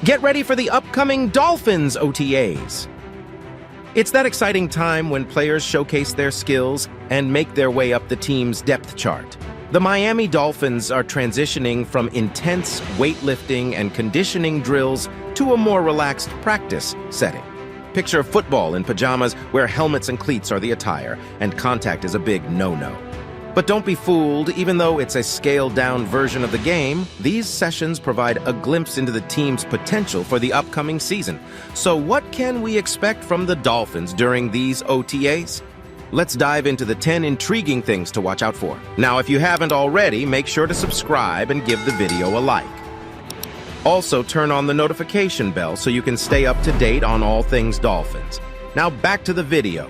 Get ready for the upcoming Dolphins OTAs. It's that exciting time when players showcase their skills and make their way up the team's depth chart. The Miami Dolphins are transitioning from intense weightlifting and conditioning drills to a more relaxed practice setting. Picture football in pajamas where helmets and cleats are the attire, and contact is a big no-no. But don't be fooled, even though it's a scaled-down version of the game, these sessions provide a glimpse into the team's potential for the upcoming season. So what can we expect from the Dolphins during these OTAs? Let's dive into the 10 intriguing things to watch out for. Now, if you haven't already, make sure to subscribe and give the video a like. Also, turn on the notification bell so you can stay up to date on all things Dolphins. Now, back to the video.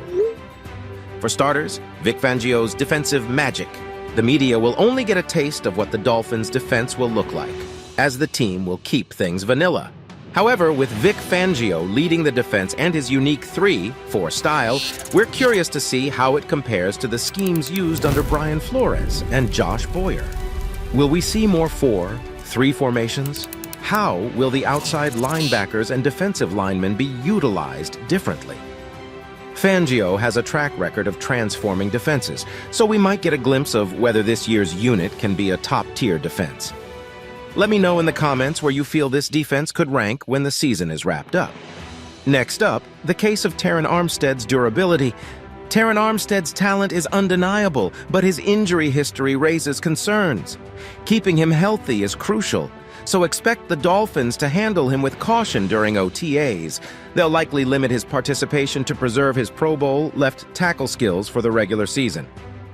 For starters, Vic Fangio's defensive magic. The media will only get a taste of what the Dolphins' defense will look like, as the team will keep things vanilla. However, with Vic Fangio leading the defense and his unique 3-4 style, we're curious to see how it compares to the schemes used under Brian Flores and Josh Boyer. Will we see more 4-3 formations? How will the outside linebackers and defensive linemen be utilized differently? Fangio has a track record of transforming defenses, so we might get a glimpse of whether this year's unit can be a top-tier defense. Let me know in the comments where you feel this defense could rank when the season is wrapped up. Next up, the case of Terron Armstead's durability. Terron Armstead's talent is undeniable, but his injury history raises concerns. Keeping him healthy is crucial, so expect the Dolphins to handle him with caution during OTAs. They'll likely limit his participation to preserve his Pro Bowl left tackle skills for the regular season.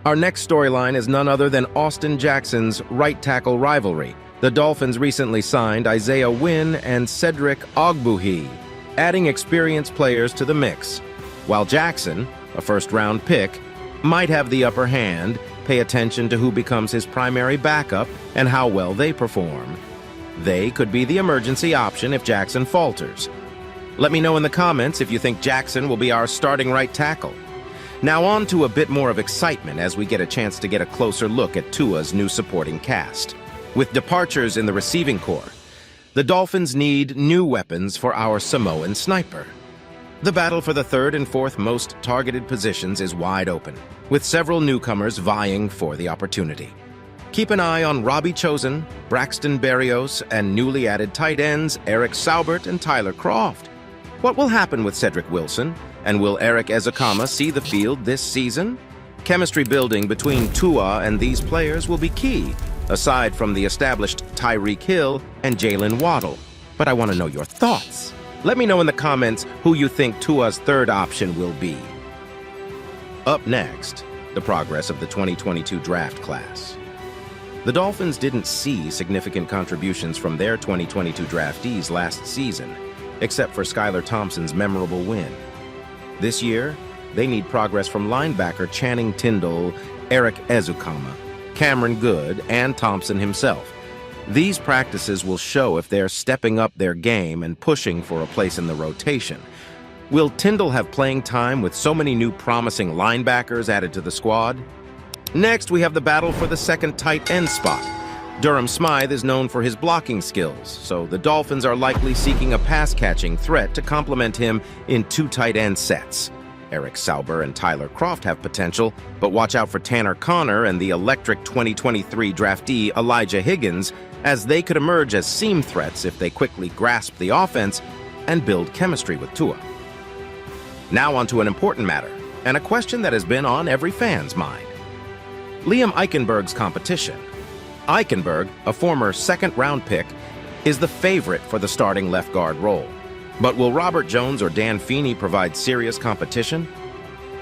Our next storyline is none other than Austin Jackson's right tackle rivalry. The Dolphins recently signed Isaiah Wynn and Cedric Ogbu-he, adding experienced players to the mix. While Jackson, a first-round pick, might have the upper hand, pay attention to who becomes his primary backup and how well they perform. They could be the emergency option if Jackson falters. Let me know in the comments if you think Jackson will be our starting right tackle. Now on to a bit more of excitement as we get a chance to get a closer look at Tua's new supporting cast. With departures in the receiving corps, the Dolphins need new weapons for our Samoan Sniper. The battle for the third and fourth most targeted positions is wide open, with several newcomers vying for the opportunity. Keep an eye on Robbie Chosen, Braxton Berrios, and newly added tight ends Erik Saubert and Kroft. What will happen with Cedrick Wilson, and will Erik Ezukama see the field this season? Chemistry building between Tua and these players will be key, aside from the established Tyreek Hill and Jaylen Waddle. But I want to know your thoughts. Let me know in the comments who you think Tua's third option will be. Up next, the progress of the 2022 draft class. The Dolphins didn't see significant contributions from their 2022 draftees last season, except for Skylar Thompson's memorable win. This year, they need progress from linebacker Channing Tindall, Erik Ezukama, Cameron Good, and Thompson himself. These practices will show if they're stepping up their game and pushing for a place in the rotation. Will Tindall have playing time with so many new promising linebackers added to the squad? Next, we have the battle for the second tight end spot. Durham Smythe is known for his blocking skills, so the Dolphins are likely seeking a pass-catching threat to complement him in two tight end sets. Eric Saubert and Kroft have potential, but watch out for Tanner Conner and the electric 2023 draftee Elijah Higgins, as they could emerge as seam threats if they quickly grasp the offense and build chemistry with Tua. Now on to an important matter, and a question that has been on every fan's mind. Liam Eichenberg's competition. Eichenberg, a former second-round pick, is the favorite for the starting left guard role. But will Robert Jones or Dan Feeney provide serious competition?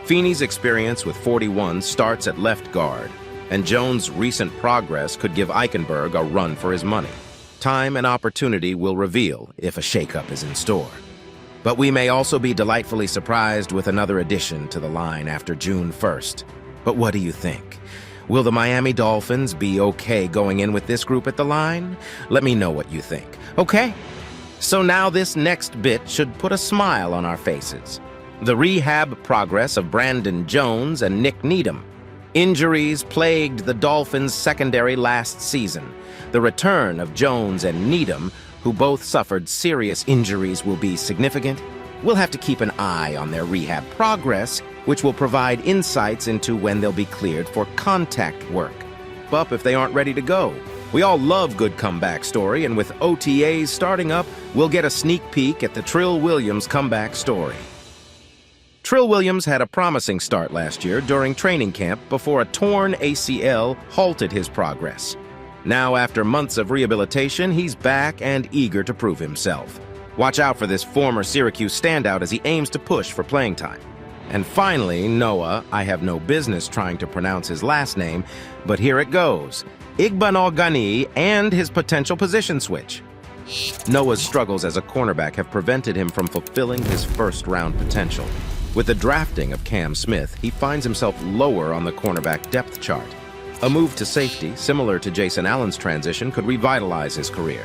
Feeney's experience with 41 starts at left guard, and Jones' recent progress could give Eichenberg a run for his money. Time and opportunity will reveal if a shakeup is in store. But we may also be delightfully surprised with another addition to the line after June 1st. But what do you think? Will the Miami Dolphins be okay going in with this group at the line? Let me know what you think, okay? So now this next bit should put a smile on our faces. The rehab progress of Brandon Jones and Nick Needham. Injuries plagued the Dolphins' secondary last season. The return of Jones and Needham, who both suffered serious injuries, will be significant. We'll have to keep an eye on their rehab progress, which will provide insights into when they'll be cleared for contact work. Up if they aren't ready to go. We all love good comeback story, and with OTAs starting up, we'll get a sneak peek at the Trill Williams comeback story. Trill Williams had a promising start last year during training camp before a torn ACL halted his progress. Now, after months of rehabilitation, he's back and eager to prove himself. Watch out for this former Syracuse standout as he aims to push for playing time. And finally, Noah, I have no business trying to pronounce his last name, but here it goes. Igbinoghene and his potential position switch. Noah's struggles as a cornerback have prevented him from fulfilling his first-round potential. With the drafting of Cam Smith, he finds himself lower on the cornerback depth chart. A move to safety, similar to Jason Allen's transition, could revitalize his career.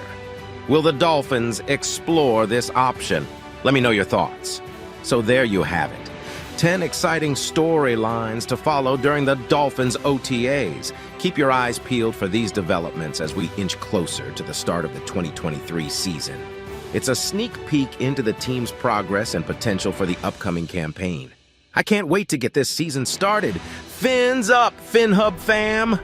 Will the Dolphins explore this option? Let me know your thoughts. So there you have it. 10 exciting storylines to follow during the Dolphins OTAs. Keep your eyes peeled for these developments as we inch closer to the start of the 2023 season. It's a sneak peek into the team's progress and potential for the upcoming campaign. I can't wait to get this season started. Fins up, FinHub fam!